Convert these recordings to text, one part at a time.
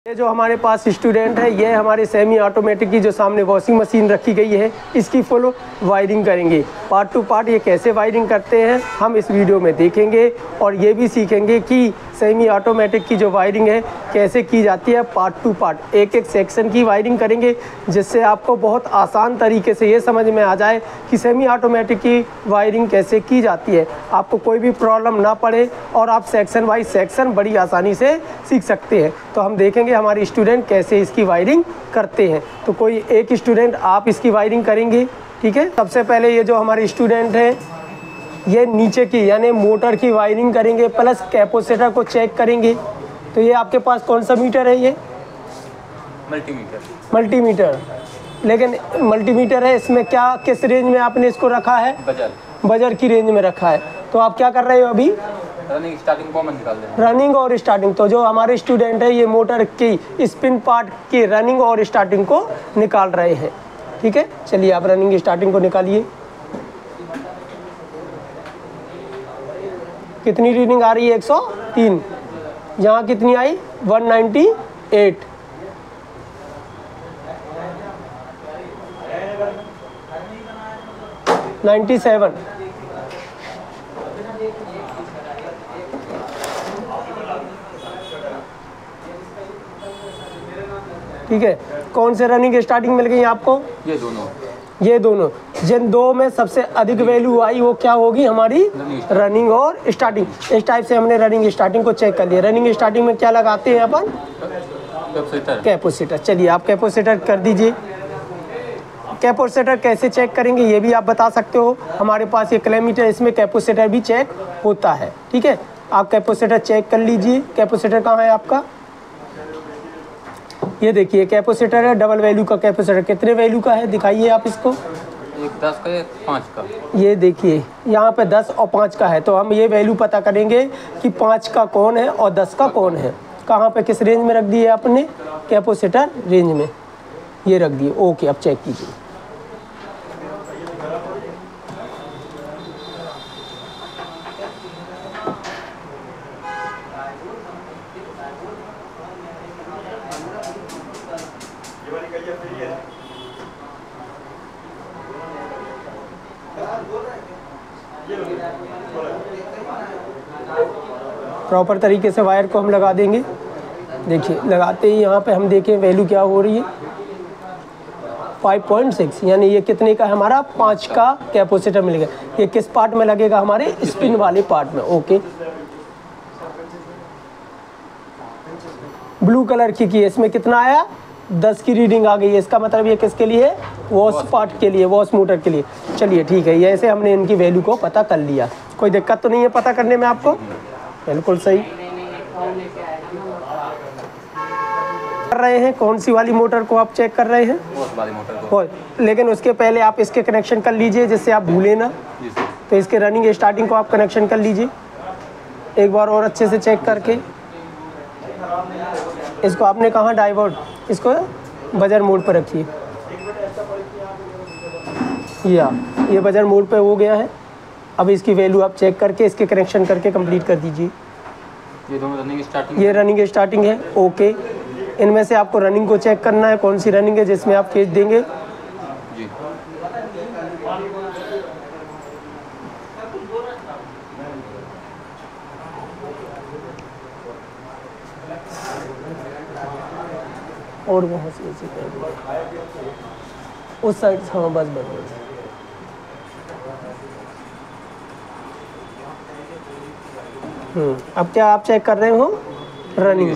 ये जो हमारे पास स्टूडेंट है, ये हमारे सेमी ऑटोमेटिक की जो सामने वॉशिंग मशीन रखी गई है, इसकी फुल वायरिंग करेंगे। पार्ट टू पार्ट ये कैसे वायरिंग करते हैं हम इस वीडियो में देखेंगे और ये भी सीखेंगे कि सेमी ऑटोमेटिक की जो वायरिंग है कैसे की जाती है। पार्ट टू पार्ट एक एक सेक्शन की वायरिंग करेंगे, जिससे आपको बहुत आसान तरीके से ये समझ में आ जाए कि सेमी ऑटोमेटिक की वायरिंग कैसे की जाती है, आपको कोई भी प्रॉब्लम ना पड़े और आप सेक्शन वाइज सेक्शन बड़ी आसानी से सीख सकते हैं। तो हम देखेंगे हमारे स्टूडेंट कैसे इसकी वायरिंग करते हैं। तो कोई एक स्टूडेंट आप इसकी वायरिंग करेंगे, ठीक है। सबसे पहले ये जो हमारे स्टूडेंट हैं, ये नीचे की यानी मोटर की वायरिंग करेंगे, प्लस कैपेसिटर को चेक करेंगे। तो ये आपके पास कौन सा मीटर है? ये मल्टीमीटर। लेकिन मल्टीमीटर है, इसमें क्या किस रेंज में आपने इसको रखा है? बजर की रेंज में रखा है। तो आप क्या कर रहे हो अभी? रनिंग स्टार्टिंग कॉमन निकाल दें। रनिंग और स्टार्टिंग। तो जो हमारे स्टूडेंट है, ये मोटर की स्पिन पार्ट की रनिंग और स्टार्टिंग को निकाल रहे हैं, ठीक है। चलिए आप रनिंग स्टार्टिंग को निकालिए। कितनी रीडिंग आ रही है? 103। यहाँ कितनी आई? 198। 97। ठीक है। कौन से रनिंग स्टार्टिंग मिल गई आपको? ये दोनों। जिन दो में सबसे अधिक वैल्यू आई वो क्या होगी? हमारी रनिंग और स्टार्टिंग। इस टाइप से हमने रनिंग स्टार्टिंग को चेक कर लिया। रनिंग स्टार्टिंग में क्या लगाते हैं अपन? कैपेसिटर। चलिए आप कैपेसिटर कर दीजिए। कैपेसिटर कैसे चेक करेंगे ये भी आप बता सकते हो। हमारे पास ये किलोमीटर, इसमें कैपेसिटर भी चेक होता है, ठीक है। आप कैपेसिटर चेक कर लीजिए। कैपेसिटर कहाँ है आपका? ये देखिए कैपेसिटर है, डबल वैल्यू का कैपेसिटर। कितने वैल्यू का है दिखाइए आप इसको। एक 10 का, एक 5 का। ये देखिए यहाँ पे 10 और 5 का है। तो हम ये वैल्यू पता करेंगे कि 5 का कौन है और 10 का कौन है। कहाँ पे किस रेंज में रख दिए आपने? कैपेसिटर रेंज में ये रख दिए। ओके, अब चेक कीजिए। प्रॉपर तरीके से वायर को हम लगा देंगे। देखिए लगाते ही यहाँ पे हम देखें वैल्यू क्या हो रही है? 5.6। यानी ये कितने का? हमारा 5 का कैपेसिटर मिलेगा। ये किस पार्ट में लगेगा? हमारे स्पिन वाले पार्ट में। ओके। ब्लू कलर की इसमें कितना आया? 10 की रीडिंग आ गई है। इसका मतलब ये किसके लिए? वॉश पार्ट के लिए, वॉश मोटर के लिए। चलिए ठीक है, ये ऐसे हमने इनकी वैल्यू को पता कर लिया। कोई दिक्कत तो नहीं है पता करने में आपको? बिल्कुल सही कर रहे हैं। कौन सी वाली मोटर को आप चेक कर रहे हैं? वॉश वाली मोटर को। लेकिन उसके पहले आप इसके कनेक्शन कर लीजिए, जिससे आप भूलें ना। तो इसके रनिंग स्टार्टिंग को आप कनेक्शन कर लीजिए एक बार और अच्छे से चेक करके। इसको आपने कहाँ डाइवर्ट? इसको बजर मोड पर रखिए। ये बजर मोड पे हो गया है। अब इसकी वैल्यू आप चेक करके इसके कनेक्शन करके कंप्लीट कर दीजिए। ये दोनों रनिंग स्टार्टिंग। ये रनिंग स्टार्टिंग है। ओके। इनमें से आपको रनिंग को चेक करना है, कौन सी रनिंग है जिसमें आप फेज देंगे। जी। और वहाँ से ऐसे उस साइड से। हाँ बस। अब क्या आप चेक कर रहे हो? रनिंग।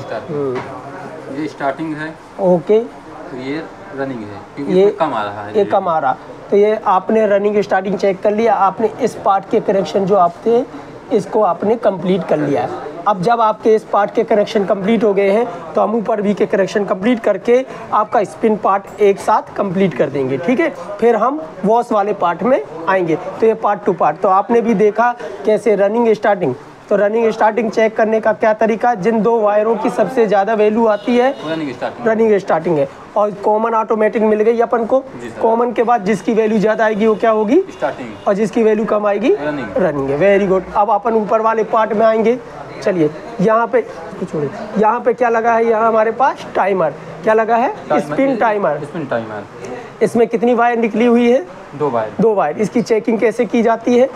ये स्टार्टिंग है। ओके। तो ये रनिंग है क्योंकि ये कम आ रहा है। ये कम आ रहा। तो ये आपने रनिंग स्टार्टिंग चेक कर लिया। आपने इस पार्ट के कनेक्शन जो आप थे इसको आपने कंप्लीट कर लिया है। अब जब आपके इस पार्ट के कनेक्शन कंप्लीट हो गए हैं तो हम ऊपर भी के कनेक्शन कंप्लीट करके आपका स्पिन पार्ट एक साथ कंप्लीट कर देंगे, ठीक है। फिर हम वॉश वाले पार्ट में आएंगे। तो ये पार्ट टू पार्ट। तो आपने भी देखा कैसे रनिंग स्टार्टिंग। तो रनिंग स्टार्टिंग चेक करने का क्या तरीका? जिन दो वायरों की सबसे ज़्यादा वैल्यू आती है रनिंग स्टार्टिंग है। और कॉमन ऑटोमेटिक मिल गई अपन को। कॉमन के बाद जिसकी वैल्यू ज़्यादा आएगी वो क्या होगी? स्टार्टिंग। और जिसकी वैल्यू कम आएगी रनिंग है। Very good. अब अपन ऊपर वाले पार्ट में आएंगे। चलिए यहाँ पे क्या लगा है, यहाँ हमारे पास टाइमर क्या लगा है, स्पिन टाइमर। Spin timer. इसमें कितनी वायर निकली हुई है, 2 वायर। 2 वायर। इसकी चेकिंग कैसे की जाती है,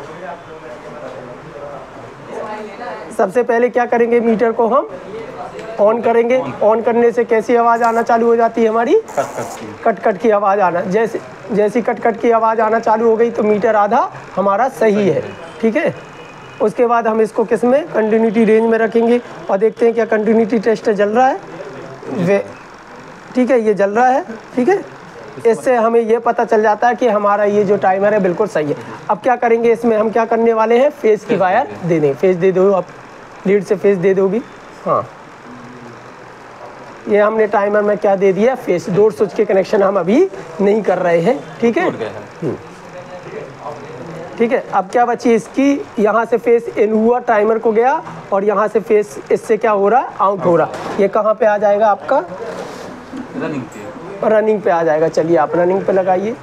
सबसे पहले क्या करेंगे, मीटर को हम ऑन करेंगे। ऑन करने से कैसी आवाज़ आना चालू हो जाती है हमारी, कट कट की आवाज़ आना। जैसी कट कट की आवाज़ आना चालू हो गई तो मीटर आधा हमारा सही है, ठीक है। उसके बाद हम इसको किस में, कंटिन्यूटी रेंज में रखेंगे और देखते हैं क्या कंटिन्यूटी टेस्ट जल रहा है, वे ठीक है, ये जल रहा है, ठीक है। इससे हमें ये पता चल जाता है कि हमारा ये जो टाइमर है बिल्कुल सही है। अब क्या करेंगे, इसमें हम क्या करने वाले हैं, फेस की वायर दे दें। फेस दे दो, आप लीड से फेस दे दोगी। हाँ, ये हमने टाइमर में क्या दे दिया, फेस। डोर स्विच के कनेक्शन हम अभी नहीं कर रहे हैं, ठीक है। ठीक है, अब क्या बची इसकी, यहाँ से फेस इन हुआ, टाइमर को गया, और यहाँ से फेस इससे क्या हो रहा है, आउट हो रहा। ये कहाँ पे आ जाएगा आपका, रनिंग पे आ जाएगा। चलिए आप रनिंग पे लगाइए।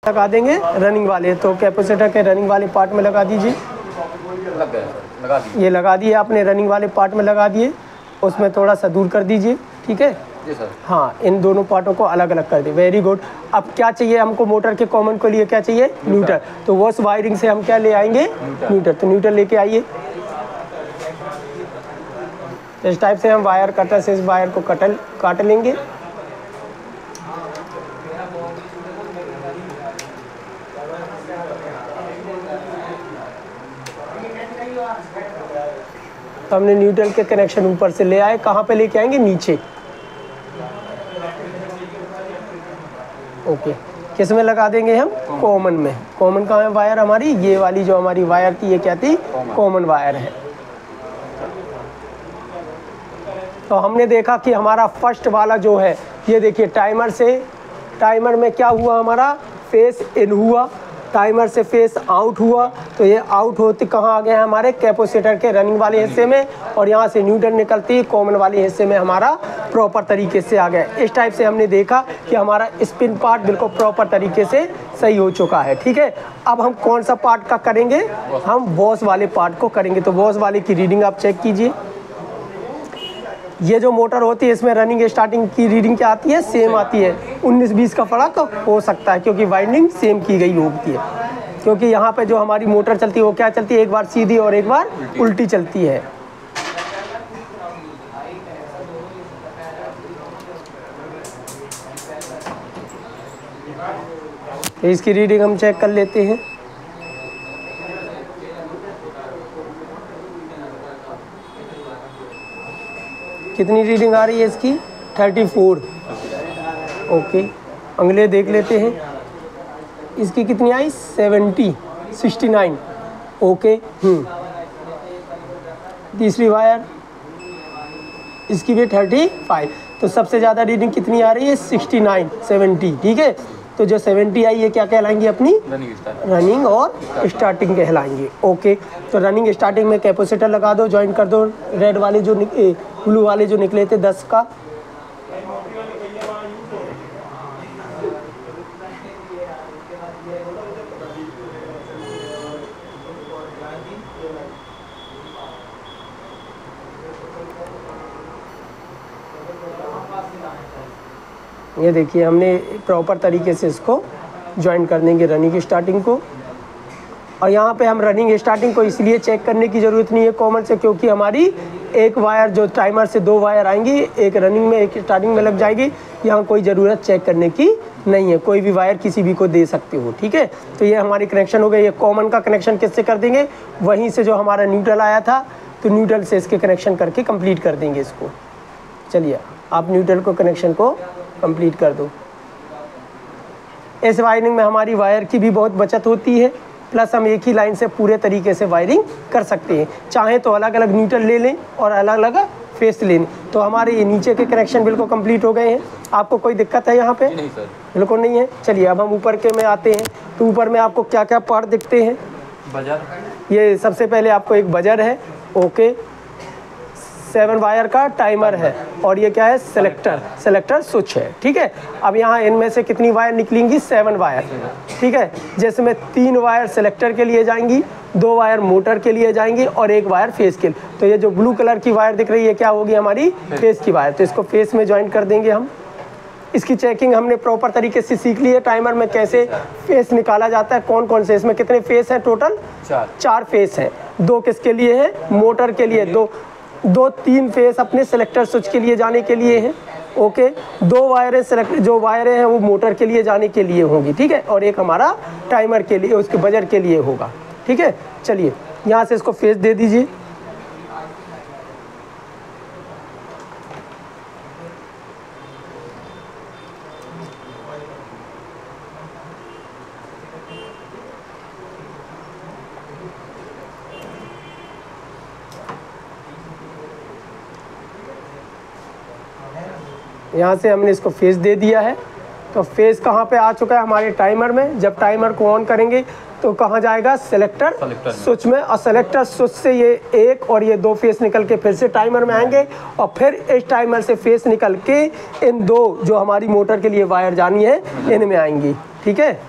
लगा देंगे रनिंग वाले, तो कैपेसिटर के रनिंग वाले पार्ट में लगा दीजिए। लग गया, लगा दिए। ये लगा दिए आपने, रनिंग वाले पार्ट में लगा दिए। उसमें थोड़ा सा दूर कर दीजिए, ठीक है। जी सर। हाँ, इन दोनों पार्टों को अलग अलग कर दिए, वेरी गुड। अब क्या चाहिए हमको, मोटर के कॉमन के लिए क्या चाहिए, न्यूट्रल। तो वॉश वायरिंग से हम क्या ले आएंगे, न्यूट्रल। तो न्यूट्रल लेके आइए। इस टाइप से हम वायर कटर से इस वायर को काट लेंगे। तो हमने न्यूट्रल के कनेक्शन ऊपर से ले आए, कहाँ पे लेके आएंगे, नीचे। ओके, किस में लगा देंगे हम, कॉमन में। कॉमन कहाँ है वायर हमारी, ये वाली जो हमारी वायर थी, ये क्या थी, कॉमन वायर है। तो हमने देखा कि हमारा फर्स्ट वाला जो है, ये देखिए टाइमर में क्या हुआ, हमारा फेस इन हुआ, टाइमर से फेस आउट हुआ। तो ये आउट होते कहाँ आ गए हैं, हमारे कैपेसिटर के रनिंग वाले हिस्से में, और यहाँ से न्यूट्रल निकलती है कॉमन वाले हिस्से में हमारा प्रॉपर तरीके से आ गया। इस टाइप से हमने देखा कि हमारा स्पिन पार्ट बिल्कुल प्रॉपर तरीके से सही हो चुका है, ठीक है। अब हम कौन सा पार्ट का करेंगे, हम वॉश वाले पार्ट को करेंगे। तो वॉश वाले की रीडिंग आप चेक कीजिए। ये जो मोटर होती है, इसमें रनिंग स्टार्टिंग की रीडिंग क्या आती है, सेम आती है। 19-20 का फर्क हो सकता है, क्योंकि वाइंडिंग सेम की गई होती है। क्योंकि यहाँ पे जो हमारी मोटर चलती है वो क्या चलती है, एक बार सीधी और एक बार उल्टी चलती है। तो इसकी रीडिंग हम चेक कर लेते हैं। कितनी रीडिंग आ रही है इसकी, 34। ओके, अगले देख लेते हैं, इसकी कितनी आई, 69। ओके, तीसरी वायर, इसकी भी 35। तो सबसे ज़्यादा रीडिंग कितनी आ रही है, 69, 70, ठीक है। तो जो 70 आई ये क्या कहलाएंगी, अपनी रनिंग और स्टार्टिंग कहलाएंगे। ओके, तो रनिंग स्टार्टिंग में कैपेसिटर लगा दो, ज्वाइन कर दो। रेड वाले जो ब्लू वाले जो निकले थे 10 का, ये देखिए हमने प्रॉपर तरीके से इसको ज्वाइन कर देंगे रनिंग स्टार्टिंग को। और यहाँ पे हम रनिंग स्टार्टिंग को इसलिए चेक करने की ज़रूरत नहीं है कॉमन से, क्योंकि हमारी एक वायर जो टाइमर से 2 वायर आएंगी, एक रनिंग में एक स्टार्टिंग में लग जाएगी। यहाँ कोई ज़रूरत चेक करने की नहीं है, कोई भी वायर किसी भी को दे सकते हो, ठीक है। तो ये हमारी कनेक्शन हो गई। ये कॉमन का कनेक्शन किससे कर देंगे, वहीं से जो हमारा न्यूट्रल आया था, तो न्यूट्रल से इसके कनेक्शन करके कंप्लीट कर देंगे इसको। चलिए आप न्यूट्रल को कनेक्शन को कंप्लीट कर दो। इस वायरिंग में हमारी वायर की भी बहुत बचत होती है, प्लस हम एक ही लाइन से पूरे तरीके से वायरिंग कर सकते हैं। चाहे तो अलग अलग न्यूट्रल ले लें और अलग अलग फेस ले लें। तो हमारे ये नीचे के कनेक्शन बिल्कुल कंप्लीट हो गए हैं। आपको कोई दिक्कत है यहाँ पे? नहीं सर, बिल्कुल नहीं है। चलिए अब हम ऊपर के में आते हैं। तो ऊपर में आपको क्या क्या पार्ट दिखते हैं? बजर, ये सबसे पहले आपको एक बजर है, ओके। 7 वायर का टाइमर है और ये क्या है, सेलेक्टर स्विच है। ठीक है, अब यहाँ इनमें से कितनी वायर निकलेंगी, 7 वायर। ठीक है, जैसे में 3 वायर सेलेक्टर के लिए जाएंगी, 2 वायर मोटर के लिए जाएंगी और 1 वायर फेस के लिए। तो ये जो ब्लू कलर की वायर दिख रही है क्या होगी, हमारी फेस की वायर। तो इसको फेस में ज्वाइन कर देंगे हम। इसकी चेकिंग हमने प्रॉपर तरीके से सीख ली है, टाइमर में कैसे फेस निकाला जाता है, कौन कौन से, इसमें कितने फेस हैं टोटल, 4 फेस हैं। 2 किसके लिए है, मोटर के लिए, 3 फेस अपने सेलेक्टर स्विच के लिए जाने के लिए हैं। ओके, 2 वायरें जो वायरें हैं वो मोटर के लिए जाने के लिए होंगी। ठीक है, और 1 हमारा टाइमर के लिए, उसके बजर के लिए होगा। ठीक है, चलिए यहाँ से इसको फेस दे दीजिए। यहाँ से हमने इसको फेस दे दिया है। तो फेस कहाँ पे आ चुका है हमारे टाइमर में। जब टाइमर को ऑन करेंगे तो कहाँ जाएगा, सेलेक्टर स्विच में, और सेलेक्टर स्विच से ये 1 और ये 2 फेस निकल के फिर से टाइमर में आएंगे और फिर इस टाइमर से फेस निकल के इन 2 जो हमारी मोटर के लिए वायर जानी है इनमें आएंगी। ठीक है,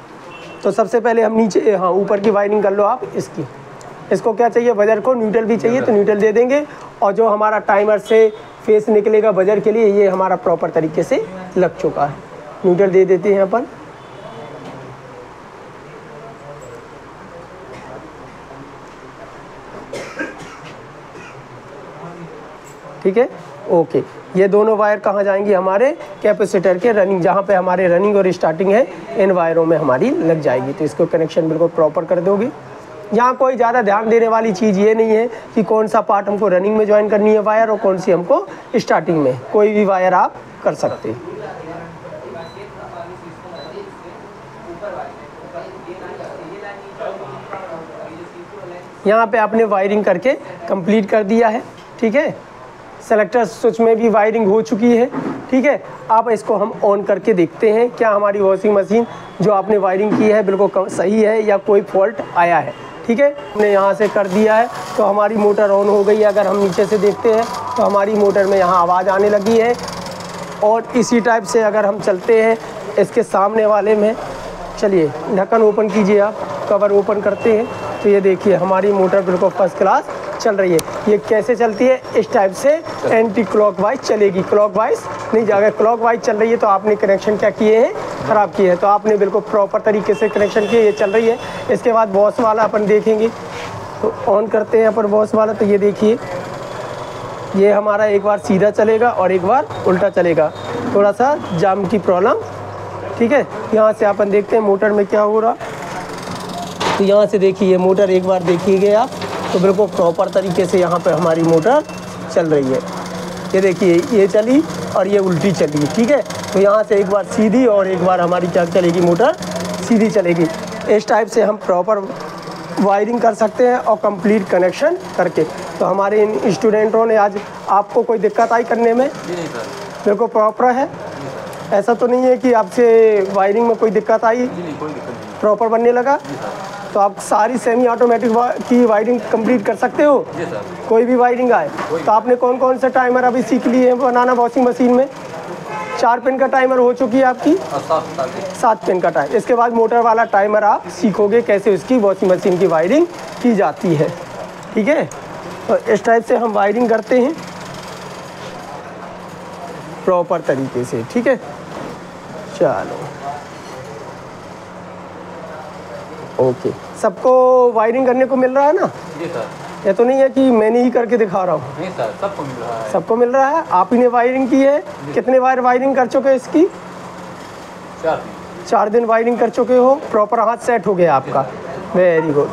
तो सबसे पहले हम नीचे, हाँ ऊपर की वायरिंग कर लो आप इसकी। इसको क्या चाहिए, बजर को न्यूट्रल भी चाहिए तो न्यूट्रल दे देंगे, और जो हमारा टाइमर से फेस निकलेगा बजर के लिए ये हमारा प्रॉपर तरीके से लग चुका है। न्यूट्रल दे देते हैं अपन। ठीक है, ओके। ये दोनों वायर कहाँ जाएंगी, हमारे कैपेसिटर के रनिंग, जहाँ पे हमारे रनिंग और स्टार्टिंग है इन वायरों में हमारी लग जाएगी। तो इसको कनेक्शन बिल्कुल प्रॉपर कर दोगे। यहाँ कोई ज़्यादा ध्यान देने वाली चीज़ ये नहीं है कि कौन सा पार्ट हमको रनिंग में ज्वाइन करनी है वायर और कौन सी हमको स्टार्टिंग में। कोई भी वायर आप कर सकते हैं। यहाँ पे आपने वायरिंग करके कंप्लीट कर दिया है। ठीक है, सेलेक्टर स्विच में भी वायरिंग हो चुकी है। ठीक है, अब इसको हम ऑन करके देखते हैं क्या हमारी वॉशिंग मशीन जो आपने वायरिंग की है बिल्कुल सही है या कोई फॉल्ट आया है। ठीक है, हमने यहाँ से कर दिया है तो हमारी मोटर ऑन हो गई है। अगर हम नीचे से देखते हैं तो हमारी मोटर में यहाँ आवाज़ आने लगी है। और इसी टाइप से अगर हम चलते हैं इसके सामने वाले में, चलिए ढक्कन ओपन कीजिए आप, कवर ओपन करते हैं तो ये देखिए हमारी मोटर बिल्कुल फर्स्ट क्लास चल रही है। ये कैसे चलती है, इस टाइप से एंटी क्लॉकवाइज चलेगी, क्लॉकवाइज नहीं जाएगा। क्लॉकवाइज चल रही है तो आपने कनेक्शन क्या किए हैं, ख़राब किए हैं। तो आपने बिल्कुल प्रॉपर तरीके से कनेक्शन किए, ये चल रही है। इसके बाद बॉस वाला अपन देखेंगे, तो ऑन करते हैं अपन बॉस वाला। तो ये देखिए ये हमारा एक बार सीधा चलेगा और एक बार उल्टा चलेगा, थोड़ा सा जाम की प्रॉब्लम। ठीक है, यहाँ से अपन देखते हैं मोटर में क्या हो रहा। तो यहाँ से देखिए मोटर एक बार देखिएगा आप, तो बिल्कुल प्रॉपर तरीके से यहाँ पे हमारी मोटर चल रही है। ये देखिए ये चली और ये उल्टी चली। ठीक है, तो यहाँ से एक बार सीधी और एक बार हमारी क्या चलेगी, मोटर सीधी चलेगी। इस टाइप से हम प्रॉपर वायरिंग कर सकते हैं और कंप्लीट कनेक्शन करके। तो हमारे इन स्टूडेंटों ने आज आपको कोई दिक्कत आई करने में? नहीं सर, बिल्कुल प्रॉपर है। ऐसा तो नहीं है कि आपसे वायरिंग में कोई दिक्कत आई? नहीं कोई दिक्कत नहीं, प्रॉपर बनने लगा? तो आप सारी सेमी ऑटोमेटिक की वायरिंग कंप्लीट कर सकते हो? जी सर। कोई भी वायरिंग आए तो आपने कौन कौन से टाइमर अभी सीख लिए हैं बनाना वॉशिंग मशीन में? 4 पिन का टाइमर हो चुकी है आपकी, 7 पिन का टाइमर। इसके बाद मोटर वाला टाइमर आप सीखोगे कैसे उसकी वॉशिंग मशीन की वायरिंग की जाती है। ठीक है, तो इस टाइप से हम वायरिंग करते हैं प्रॉपर तरीके से। ठीक है, चलो ओके। सबको वायरिंग करने को मिल रहा है ना? जी सर। ये तो नहीं है कि मैंने ही करके दिखा रहा हूँ? नहीं सर, सबको मिल रहा है। सबको मिल रहा है। आप ही ने वायरिंग की है? कितने बार वायरिंग कर चुके इसकी? 4 दिन। 4 दिन वायरिंग कर चुके हो, प्रॉपर हाथ सेट हो गया आपका। Very good.